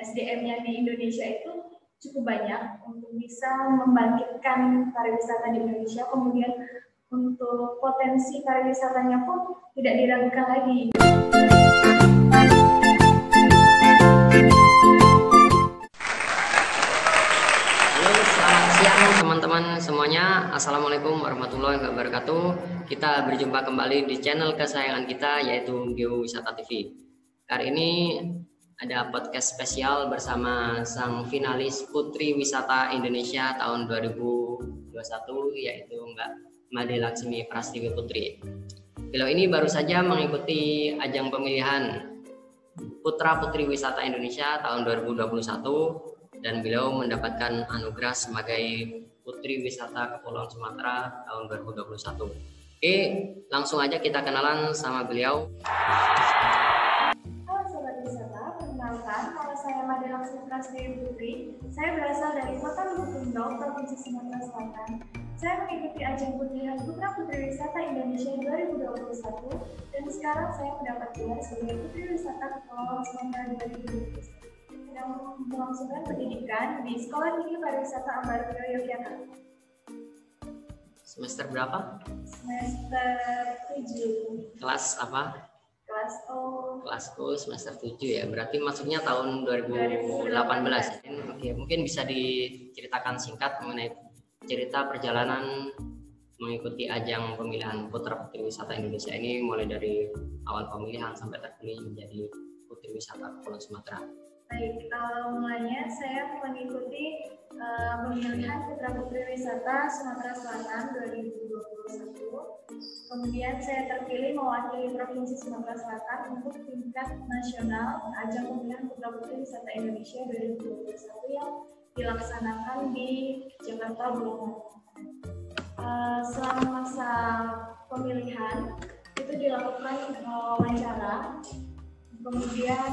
SDM-nya di Indonesia itu cukup banyak untuk bisa membangkitkan pariwisata di Indonesia. Kemudian untuk potensi pariwisatanya pun tidak diragukan lagi. Teman-teman semuanya, Assalamualaikum warahmatullahi wabarakatuh. Kita berjumpa kembali di channel kesayangan kita, yaitu Geowisata TV. Kali ini ada podcast spesial bersama sang finalis Putri Wisata Indonesia tahun 2021, yaitu Mbak Made Laksmi Prastiwi Putri. Beliau ini baru saja mengikuti ajang pemilihan Putra Putri Wisata Indonesia tahun 2021 dan beliau mendapatkan anugerah sebagai Putri Wisata Kepulauan Sumatera tahun 2021. Oke, langsung aja kita kenalan sama beliau. Halo Sobat Wisata, perkenalkan, kalau saya Made Laksmi Prastiwi Putri. Saya berasal dari Kota Lubuk Linggau, Provinsi Sumatera Selatan. Saya mengikuti ajang pemilihan Putra Putri Wisata Indonesia 2021 dan sekarang saya mendapat gelar sebagai Putri Wisata Kepulauan Sumatera 2021. Sedang melangsungkan pendidikan di Sekolah Tinggi Pariwisata Ambarukuro Yogyakarta. Semester berapa? Semester 7. Kelas apa? Kelas O. Kelas O semester 7 ya. Berarti masuknya tahun 2018. Oke, mungkin bisa diceritakan singkat mengenai cerita perjalanan mengikuti ajang pemilihan Putra Putri Wisata Indonesia ini, mulai dari awal pemilihan sampai terpilih menjadi Putri Wisata Kepulauan Sumatera. Baik, mulanya saya mengikuti pemilihan Putra Putri Wisata Sumatera Selatan 2021. Kemudian saya terpilih mewakili Provinsi Sumatera Selatan untuk tingkat nasional ajang pemilihan Putra Putri Wisata Indonesia 2021 yang dilaksanakan di Jakarta bulan Maret. Selama masa pemilihan itu dilakukan wawancara, kemudian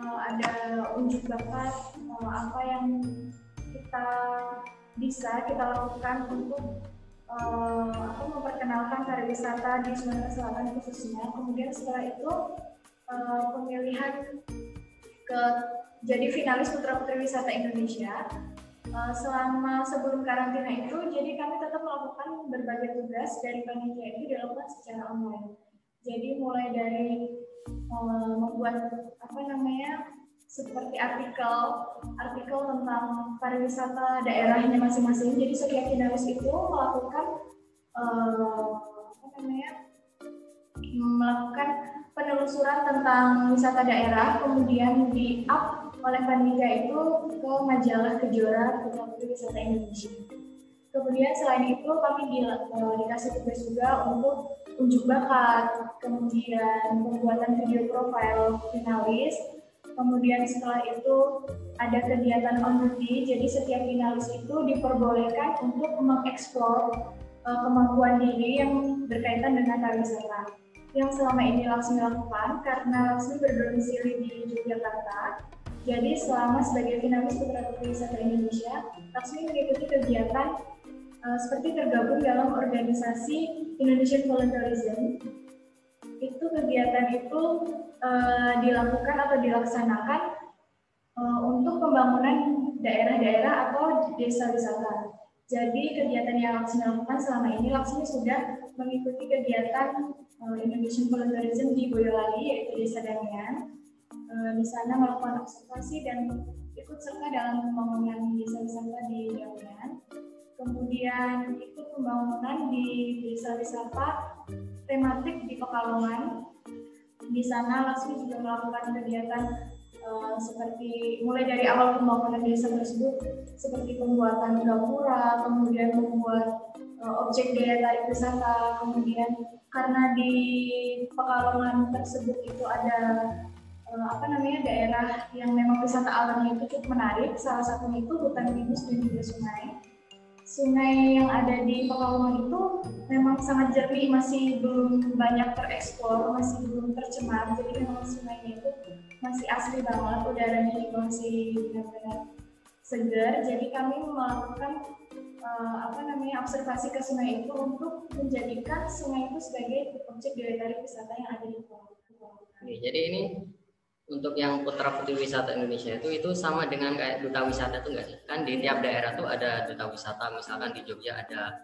ada unjuk bakat apa yang kita lakukan untuk memperkenalkan pariwisata di Sumatera Selatan khususnya. Kemudian setelah itu pemilihan jadi finalis Putra Putri Wisata Indonesia. Selama sebelum karantina itu, jadi kami tetap melakukan berbagai tugas dari panitia itu dilakukan secara online. Jadi mulai dari membuat seperti artikel tentang pariwisata daerahnya masing-masing. Jadi setiap finalis itu melakukan penelusuran tentang wisata daerah, kemudian di-up oleh panitia itu ke majalah Kejora Putra Putri Wisata Indonesia. Kemudian selain itu kami dikasih tugas juga untuk unjuk bakat, kemudian pembuatan video profil finalis. Kemudian setelah itu ada kegiatan on duty, jadi setiap finalis itu diperbolehkan untuk mengeksplor kemampuan diri yang berkaitan dengan pariwisata. Yang selama ini Laksmi lakukan karena Laksmi berdomisili di Yogyakarta. Jadi selama sebagai finalis Putra Putri Wisata Indonesia, Laksmi mengikuti kegiatan seperti tergabung dalam organisasi Indonesian Volunteerism. Itu kegiatan itu dilakukan atau dilaksanakan untuk pembangunan daerah-daerah atau desa wisata. Jadi kegiatan yang Laksmi lakukan selama ini, Laksmi sudah mengikuti kegiatan Indonesian Volunteerism di Boyolali, yaitu Desa Damian. Di sana melakukan observasi dan ikut serta dalam pembangunan desa wisata di Damian. Kemudian ikut pembangunan di desa wisata tematik di Pekalongan. Di sana Laksmi juga melakukan kegiatan seperti mulai dari awal pembangunan desa tersebut, seperti pembuatan gapura, kemudian membuat objek daya tarik wisata. Kemudian karena di Pekalongan tersebut itu ada daerah yang memang wisata alamnya itu cukup menarik. Salah satunya itu hutan pinus dan juga sungai. Sungai yang ada di Pekalongan itu memang sangat jernih, masih belum banyak tereksplor, masih belum tercemar. Jadi memang sungainya itu masih asli banget, udaranya juga masih benar-benar segar. Jadi kami melakukan observasi ke sungai itu untuk menjadikan sungai itu sebagai objek daya tarik wisata yang ada di Pekalongan. Jadi ini Untuk yang putra putri wisata Indonesia itu sama dengan kayak duta wisata itu enggak sih? Kan di tiap daerah tuh ada duta wisata, misalkan di Jogja ada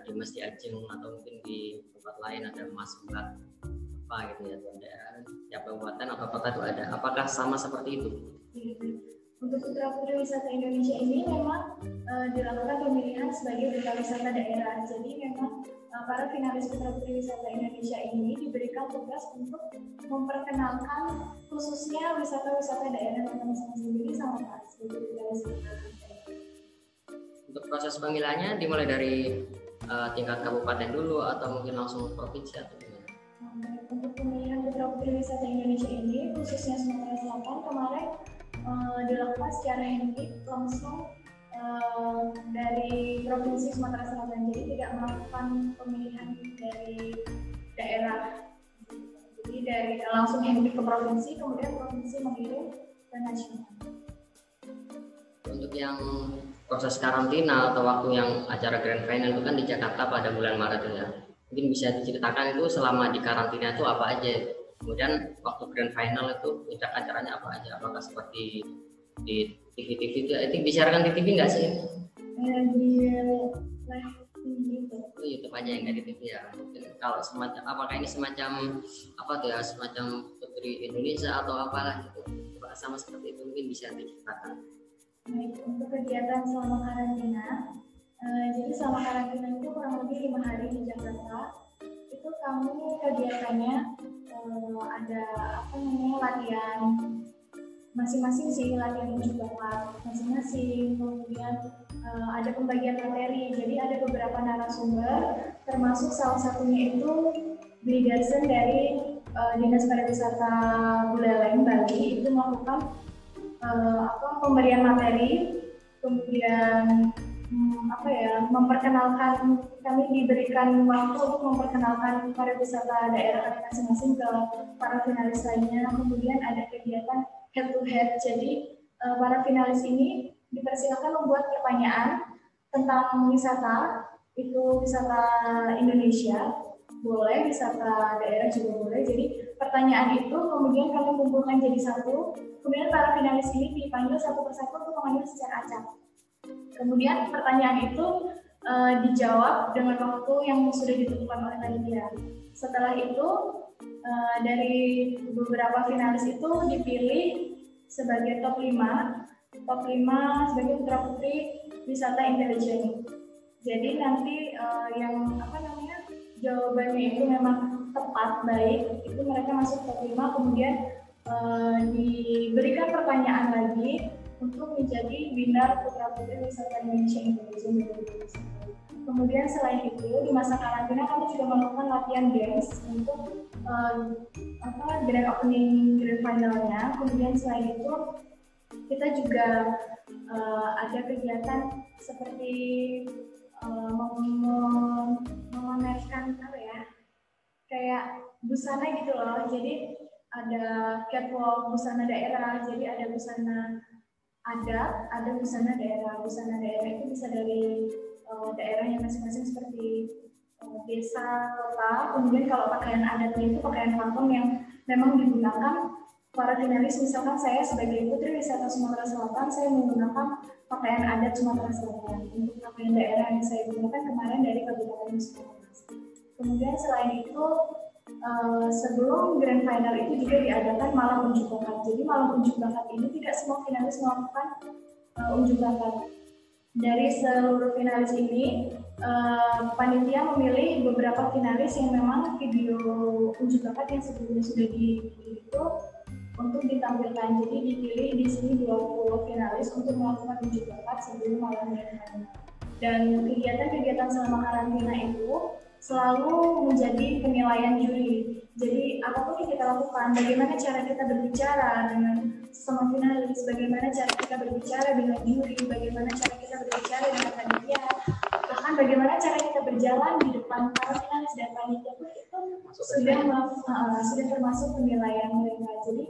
di Masjid Ajeng, atau mungkin di tempat lain ada Mas Mbak apa gitu ya, tiap daerah, tiap kabupaten atau kota itu ada. Apakah sama seperti itu? Untuk putra putri wisata Indonesia ini memang dilakukan pemilihan sebagai duta wisata daerah. Jadi memang para finalis putra putri wisata Indonesia ini diberikan tugas untuk memperkenalkan khususnya wisata-wisata daerah masing-masing. Jadi sama Pak, sebagai duta wisata. Untuk proses pemilihannya dimulai dari tingkat kabupaten dulu atau mungkin langsung provinsi atau gimana? Untuk pemilihan putra putri wisata Indonesia ini khususnya Sumatera Selatan kemarin dilakukan secara handpick langsung dari provinsi Sumatera Selatan, jadi tidak melakukan pemilihan dari daerah, jadi dari langsung handpick ke provinsi, kemudian provinsi mengirim ke nasional. Untuk yang proses karantina atau waktu yang acara grand final itu kan di Jakarta pada bulan Maret ya, mungkin bisa diceritakan itu selama di karantina itu apa aja, kemudian waktu grand final itu acaranya apa aja, apakah seperti di TV-TV itu disiarkan di TV nggak sih? Di live TV itu. YouTube aja yang nggak di TV ya. Mungkin kalau semacam apakah ini semacam apa tuh ya, semacam Putri Indonesia atau apalah gitu, sama seperti itu mungkin bisa diceritakan. Baik, untuk kegiatan selama karantina, jadi selama karantina itu kurang lebih 5 hari di Jakarta. Itu kami kegiatannya ada latihan masing-masing sih, latihan uji bakat masing-masing, kemudian ada pembagian materi. Jadi ada beberapa narasumber, termasuk salah satunya itu Brigasen dari Dinas Pariwisata Buleleng Bali itu melakukan pemberian materi, kemudian memperkenalkan, kami diberikan waktu untuk memperkenalkan pariwisata daerah masing-masing ke para finalis lainnya. Kemudian ada kegiatan head to head, jadi para finalis ini dipersilakan membuat pertanyaan tentang wisata, itu wisata Indonesia boleh, wisata daerah juga boleh. Jadi pertanyaan itu kemudian kami kumpulkan jadi satu, kemudian para finalis ini dipanggil satu persatu untuk mengambil secara acak. Kemudian pertanyaan itu dijawab dengan waktu yang sudah ditentukan oleh panitia. Setelah itu dari beberapa finalis itu dipilih sebagai top 5 sebagai putra putri wisata intelijen. Jadi nanti jawabannya itu memang tepat, baik, itu mereka masuk top 5, kemudian diberikan pertanyaan lagi untuk menjadi winner putra putri wisata Indonesia Intelijen 2021. Kemudian selain itu di masa karantina kami juga melakukan latihan dance untuk grand opening grand finalnya. Kemudian selain itu kita juga ada kegiatan seperti memamerkan kayak busana gitu loh. Jadi ada catwalk busana daerah, jadi ada busana adat, ada busana daerah. Busana daerah itu bisa dari daerahnya masing-masing seperti desa, kota. Kemudian kalau pakaian adatnya itu pakaian pakem yang memang digunakan para finalis. Misalkan saya sebagai Putri Wisata Sumatera Selatan, saya menggunakan pakaian adat Sumatera Selatan. Untuk pakaian daerah yang saya gunakan kemarin dari Kabupaten Sumatera. Kemudian selain itu sebelum grand final itu juga diadakan malam unjuk bakat. Jadi malam unjuk bakat ini tidak semua finalis melakukan unjuk bakat. Dari seluruh finalis ini, panitia memilih beberapa finalis yang memang video unjuk bakat yang sebelumnya sudah dibikin itu untuk ditampilkan. Jadi dipilih di sini 20 finalis untuk melakukan unjuk bakat sebelum malam grand final. Dan kegiatan-kegiatan selama karantina itu selalu menjadi penilaian juri. Jadi apapun yang kita lakukan, bagaimana cara kita berbicara dengan sesama finalis, bagaimana cara kita berbicara dengan juri, bagaimana cara kita berbicara dengan panitia, bahkan bagaimana cara kita berjalan di depan para finalis dan panitia itu sudah termasuk penilaian mereka. Jadi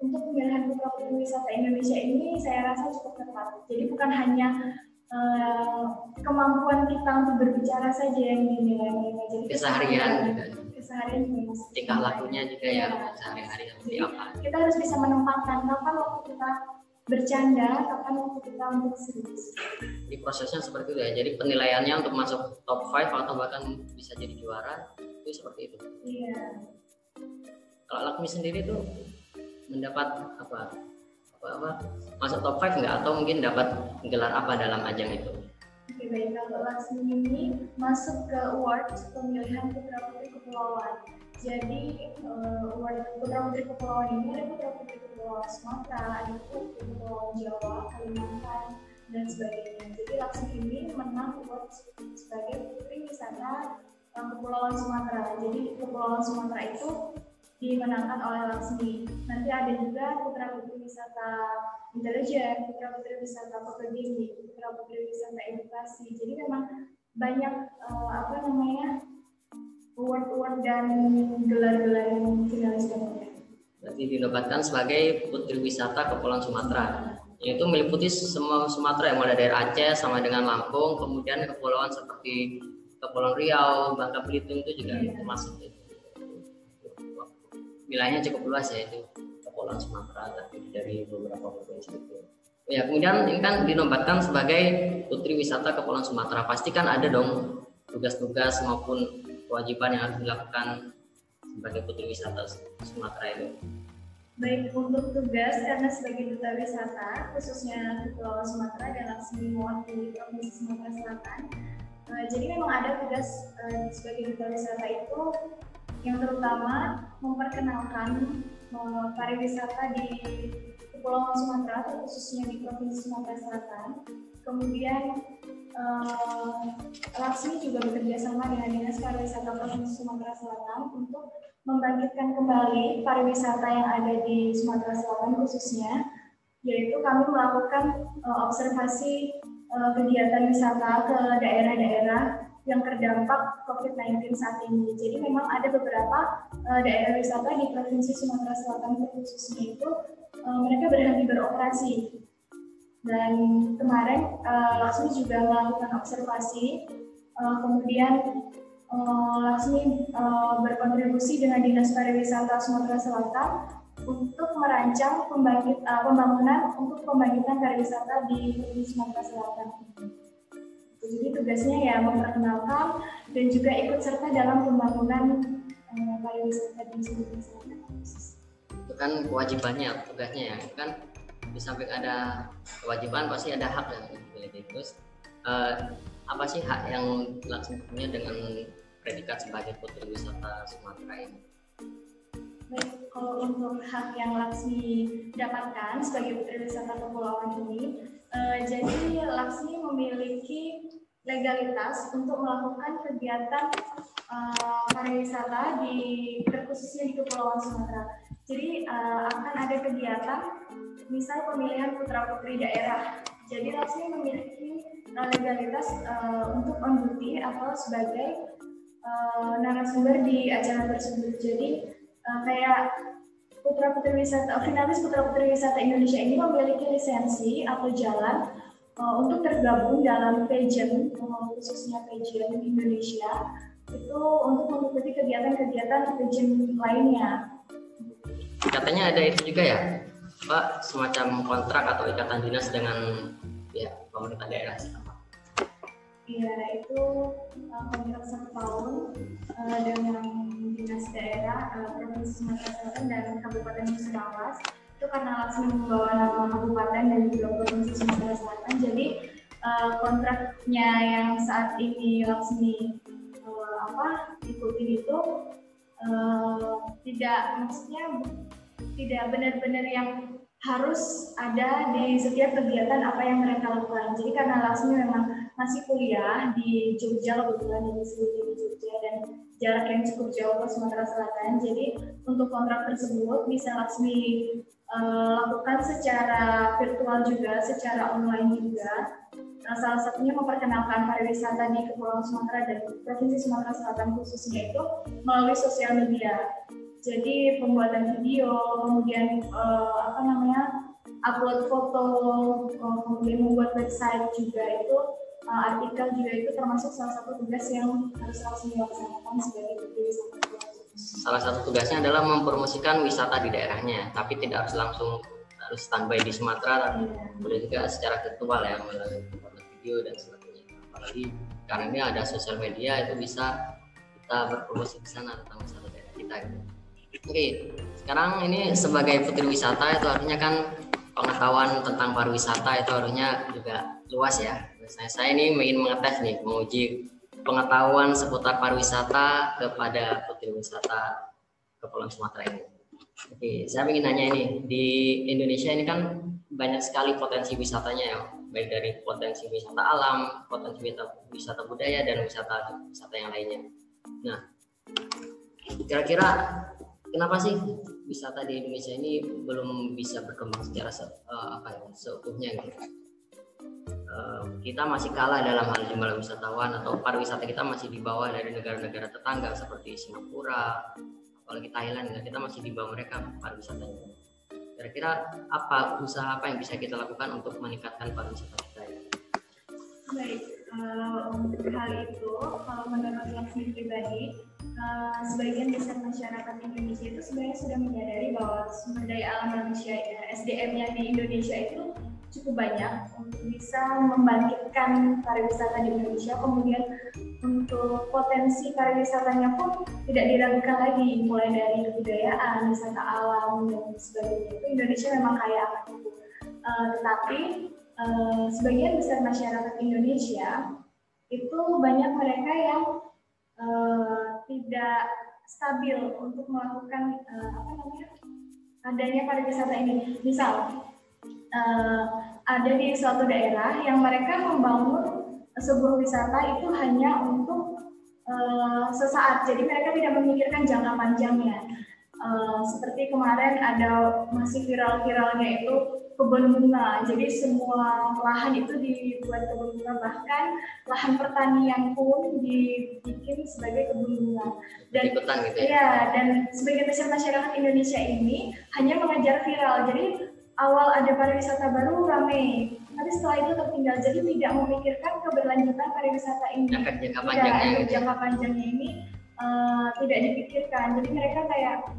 untuk pemilihan putra putri wisata Indonesia ini saya rasa cukup ketat. Jadi bukan hanya kemampuan kita untuk berbicara saja yang dinilai mereka. Jadi keseharian keseharian juga masih tingkah lakunya juga ya sehari-hari seperti apa. Kita harus bisa menempatkan kapan waktu kita bercanda, kapan waktu kita untuk serius. Di prosesnya seperti itu ya. Jadi penilaiannya untuk masuk top 5 atau bahkan bisa jadi juara itu seperti itu. Iya. Kalau Laksmi sendiri tuh mendapat apa masuk top 5 nggak, atau mungkin dapat gelar apa dalam ajang itu? Oke, baik. Kalau Laksmi ini masuk ke award pemilihan Putra Putri Kepulauan. Jadi award Putra Putri Kepulauan ini ada Putra Putri Kepulauan Sumatera, ada Putra Putri Kepulauan Jawa, Kalimantan, dan sebagainya. Jadi Laksmi ini menang award sebagai Putri Wisata Kepulauan Sumatera. Jadi Kepulauan Sumatera itu dimenangkan oleh Laksmi. Nanti ada juga Putra Putri Wisata Intelijen, Putra Putri Wisata Pekerjaan, Putra Putri Wisata Edukasi. Jadi memang banyak award-award dan gelar-gelar yang finalis dan Berarti dinobatkan sebagai Putri Wisata Kepulauan Sumatera. Yaitu meliputi semua Sumatera yang mulai dari Aceh sama dengan Lampung, kemudian kepulauan seperti Kepulauan Riau, Bangka Belitung itu juga termasuk. Wilayahnya cukup luas ya, itu Kepulauan Sumatera, terdiri dari beberapa provinsi itu. Ya, kemudian ini kan dinobatkan sebagai Putri Wisata Kepulauan Sumatera. Pasti kan ada dong tugas-tugas maupun kewajiban yang harus dilakukan sebagai Putri Wisata Sumatera itu. Baik, untuk tugas karena sebagai duta wisata khususnya Kepulauan Sumatera dan Laksmi mewakili Provinsi Sumatera Selatan. Jadi memang ada tugas sebagai duta wisata itu yang terutama memperkenalkan pariwisata di Kepulauan Sumatera, khususnya di Provinsi Sumatera Selatan. Kemudian Laksmi juga bekerja sama dengan Dinas Pariwisata Provinsi Sumatera Selatan untuk membangkitkan kembali pariwisata yang ada di Sumatera Selatan khususnya, yaitu kami melakukan observasi kegiatan wisata ke daerah-daerah yang terdampak COVID-19 saat ini. Jadi memang ada beberapa daerah wisata di Provinsi Sumatera Selatan khususnya itu mereka berhenti beroperasi. Dan kemarin Laksmi juga melakukan observasi, kemudian Laksmi berkontribusi dengan Dinas Pariwisata Sumatera Selatan untuk merancang pembangunan untuk pembangkitan pariwisata di Provinsi Sumatera Selatan. Jadi tugasnya ya memperkenalkan dan juga ikut serta dalam pembangunan pariwisata di Sumatera Selatan. Itu kan kewajibannya, tugasnya ya. Kan di samping ada kewajiban pasti ada hak yang dimiliki. Terus apa sih hak yang Laksmi punya dengan predikat sebagai Putri Wisata Sumatera ini? Baik, kalau untuk hak yang Laksmi dapatkan sebagai Putri Wisata Kepulauan ini, jadi Laksmi memiliki legalitas untuk melakukan kegiatan pariwisata khususnya di Kepulauan Sumatera. Jadi akan ada kegiatan, misal pemilihan putra putri daerah. Jadi Laksmi memiliki legalitas untuk on duty atau sebagai narasumber di acara tersebut. Jadi kayak Putra Putri Wisata, finalis Putra Putri Wisata Indonesia ini memiliki lisensi atau jalan untuk tergabung dalam pageant, khususnya pageant Indonesia, itu untuk mengikuti kegiatan-kegiatan pageant lainnya. Katanya ada itu juga ya, Pak, semacam kontrak atau ikatan dinas dengan ya pemerintah daerah. Iya, itu kontrak 1 tahun dengan dinas daerah Provinsi Sumatera Selatan dan Kabupaten Musi Mawas. Itu karena Laksmi membawa nama kabupaten dan juga Provinsi Sumatera Selatan. Jadi kontraknya yang saat ini Laksmi ikutin itu tidak benar-benar yang harus ada di setiap kegiatan apa yang mereka lakukan. Jadi karena Laksmi memang masih kuliah di Jogja, kebetulan di Jogja dan jarak yang cukup jauh ke Sumatera Selatan. Jadi untuk kontrak tersebut bisa Laksmi lakukan secara virtual juga, secara online juga. Salah satunya memperkenalkan pariwisata di Kepulauan Sumatera dan Provinsi Sumatera Selatan khususnya itu melalui sosial media. Jadi pembuatan video, kemudian upload foto, kemudian membuat website juga itu, artikel juga itu termasuk salah satu tugas yang harus Laksmi laksanakan sebagai Putri Wisata Kepulauan Sumatera. salah satu tugasnya adalah mempromosikan wisata di daerahnya, tapi tidak harus langsung harus standby di Sumatera, boleh juga secara virtual ya, melalui video dan sebagainya. Apalagi karena ini ada sosial media, itu bisa kita berpromosi di sana tentang wisata daerah kita gitu. Oke, sekarang ini sebagai putri wisata itu artinya kan pengetahuan tentang pariwisata itu harusnya juga luas ya. Misalnya saya ini ingin mengetes nih, menguji pengetahuan seputar pariwisata kepada putri wisata Kepulauan Sumatera ini. Oke, saya ingin nanya ini, di Indonesia ini kan banyak sekali potensi wisatanya ya, baik dari potensi wisata alam, potensi wisata budaya, dan wisata yang lainnya. Nah, kira-kira kenapa sih wisata di Indonesia ini belum bisa berkembang secara seutuhnya gitu? Kita masih kalah dalam hal jumlah wisatawan, atau pariwisata kita masih di bawah dari negara-negara tetangga seperti Singapura, apalagi Thailand. Kita masih di bawah mereka pariwisatanya. Kira-kira usaha apa yang bisa kita lakukan untuk meningkatkan pariwisata kita ya? Baik, untuk hal itu, kalau menurut Laksmi pribadi, sebagian besar masyarakat Indonesia itu sebenarnya sudah menyadari bahwa sumber daya alam manusia, SDM-nya di Indonesia itu cukup banyak untuk bisa membangkitkan pariwisata di Indonesia. Kemudian untuk potensi pariwisatanya pun tidak diragukan lagi, mulai dari kebudayaan, wisata alam, dan sebagainya. Itu Indonesia memang kaya akan itu. Tetapi sebagian besar masyarakat Indonesia itu banyak mereka yang tidak stabil untuk melakukan adanya pariwisata ini. Misal ada di suatu daerah yang mereka membangun sebuah wisata itu hanya untuk sesaat, jadi mereka tidak memikirkan jangka panjangnya. Seperti kemarin masih viral-viralnya itu kebun bunga, jadi semua lahan itu dibuat kebun bunga, bahkan lahan pertanian pun dibikin sebagai kebun bunga. Dan gitu ya? Iya, dan sebagian besar masyarakat Indonesia ini hanya mengejar viral. Jadi awal ada pariwisata baru rame, tapi setelah itu tertinggal, jadi tidak memikirkan keberlanjutan pariwisata ini. Jangka panjangnya ini tidak dipikirkan. Jadi mereka kayak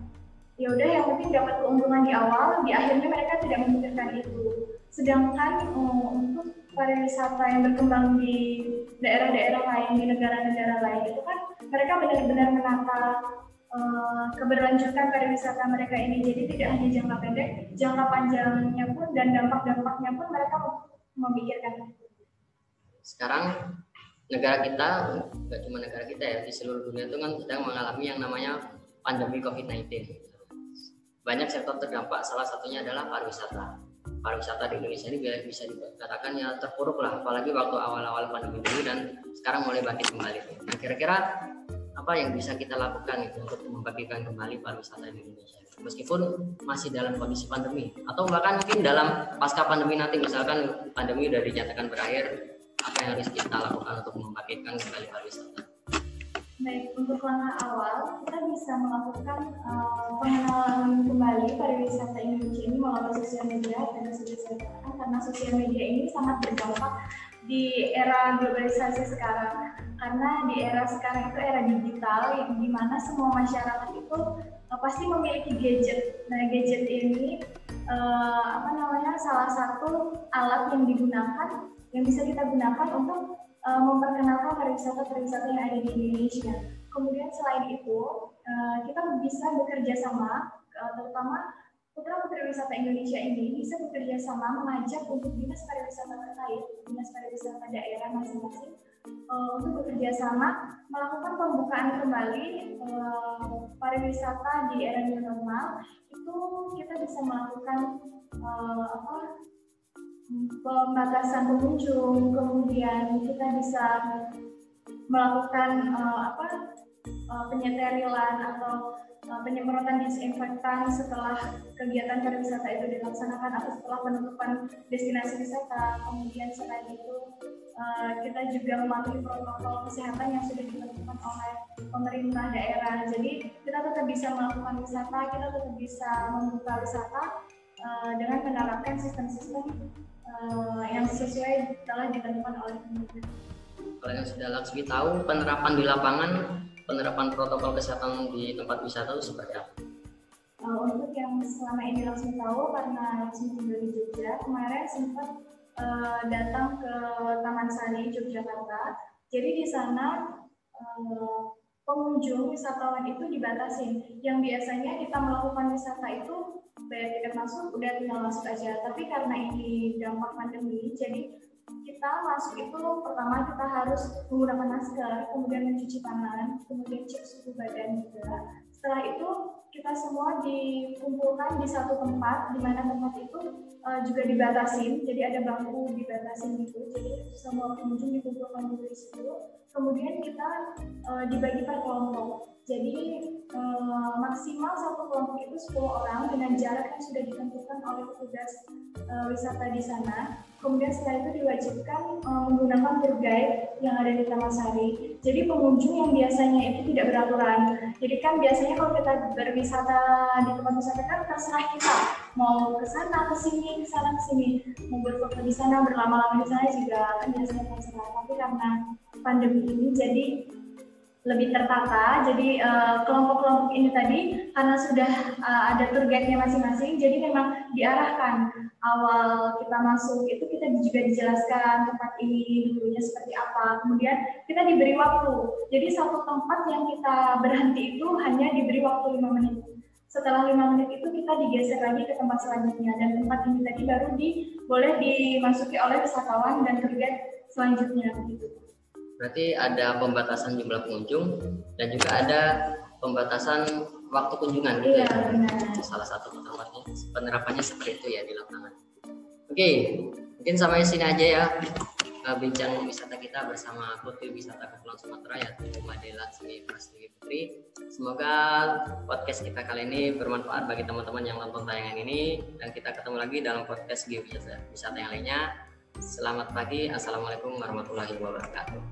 ya udah, yang penting dapat keuntungan di awal, di akhirnya mereka tidak memikirkan itu. Sedangkan untuk pariwisata yang berkembang di daerah-daerah lain, di negara-negara lain, itu kan mereka benar-benar menata keberlanjutan pariwisata mereka ini. Jadi tidak hanya jangka pendek, jangka panjangnya pun dan dampak-dampaknya pun mereka memikirkan itu. Sekarang negara kita, nggak cuma negara kita ya, di seluruh dunia itu kan sedang mengalami yang namanya pandemi COVID-19. Banyak sektor terdampak, salah satunya adalah pariwisata. Pariwisata di Indonesia ini bisa dikatakan ya terpuruk lah, apalagi waktu awal-awal pandemi dulu, dan sekarang mulai bangkit kembali. Nah, kira-kira apa yang bisa kita lakukan itu untuk membangkitkan kembali pariwisata di Indonesia, meskipun masih dalam kondisi pandemi, atau bahkan mungkin dalam pasca pandemi nanti, misalkan pandemi sudah dinyatakan berakhir, apa yang harus kita lakukan untuk membangkitkan kembali pariwisata? Baik, untuk langkah awal kita bisa melakukan pengenalan kembali pariwisata Indonesia ini melalui sosial media. Dan karena sosial media ini sangat berdampak di era globalisasi sekarang, karena di era sekarang itu era digital, di mana semua masyarakat itu pasti memiliki gadget. Nah, gadget ini salah satu alat yang digunakan, yang bisa kita gunakan untuk memperkenalkan pariwisata yang ada di Indonesia. Kemudian selain itu, kita bisa bekerja sama, terutama putra-putri wisata Indonesia ini bisa bekerja sama mengajak untuk dinas pariwisata terkait, dinas pariwisata daerah masing-masing, untuk bekerja sama melakukan pembukaan kembali pariwisata di era new normal. Itu kita bisa melakukan pembatasan pengunjung, kemudian kita bisa melakukan penyeterilan atau penyemprotan disinfektan setelah kegiatan pariwisata itu dilaksanakan atau setelah penutupan destinasi wisata. Kemudian selain itu kita juga mematuhi protokol kesehatan yang sudah ditentukan oleh pemerintah daerah. Jadi kita tetap bisa melakukan wisata, kita tetap bisa membuka wisata dengan menerapkan sistem-sistem yang sesuai telah ditentukan oleh pemerintah. Kalau yang sudah Laksmi tahu, penerapan di lapangan penerapan protokol kesehatan di tempat wisata itu seperti apa? Untuk yang selama ini Laksmi tahu, karena Laksmi tinggal di Jogja, kemarin sempat datang ke Taman Sari Yogyakarta. Jadi di sana pengunjung wisatawan itu dibatasi. Yang biasanya kita melakukan wisata itu bayar tiket masuk, udah tinggal masuk aja. Tapi karena ini dampak pandemi, jadi kita masuk itu pertama kita harus menggunakan masker, kemudian mencuci tangan, kemudian cek suhu badan juga. Setelah itu kita semua dikumpulkan di satu tempat, di mana tempat itu juga dibatasin, jadi ada bangku dibatasin gitu, jadi semua pengunjung dikumpulkan di situ. Kemudian kita dibagi per kelompok, jadi maksimal satu kelompok itu 10 orang dengan jarak yang sudah ditentukan oleh petugas wisata di sana. Kemudian setelah itu diwajibkan menggunakan tour guide yang ada di Taman Sari. Jadi pengunjung yang biasanya itu tidak beraturan. Jadi kan biasanya kalau kita berwisata di tempat wisata kan terserah kita mau ke sana, ke sini, ke sana, ke sini, mau berfoto di sana, berlama-lama di sana juga kan biasanya terserah. Tapi karena pandemi ini jadi lebih tertata, jadi kelompok-kelompok ini tadi karena sudah ada tour guide-nya masing-masing, jadi memang diarahkan awal kita masuk itu kita juga dijelaskan tempat ini dulunya seperti apa, kemudian kita diberi waktu, jadi satu tempat yang kita berhenti itu hanya diberi waktu 5 menit. Setelah 5 menit itu kita digeser lagi ke tempat selanjutnya, dan tempat ini tadi baru boleh dimasuki oleh wisatawan dan tour guide selanjutnya gitu. Berarti ada pembatasan jumlah pengunjung dan juga ada pembatasan waktu kunjungan gitu. Iya, benar. Salah satu tempatnya penerapannya seperti itu ya di lapangan. Oke, mungkin sampai sini aja ya bincang wisata kita bersama Putri Wisata Kepulauan Sumatera yaitu Madela Sini Prasetyo Putri. Semoga podcast kita kali ini bermanfaat bagi teman-teman yang nonton tayangan ini, dan kita ketemu lagi dalam podcast wisata yang lainnya. Selamat pagi, assalamualaikum warahmatullahi wabarakatuh.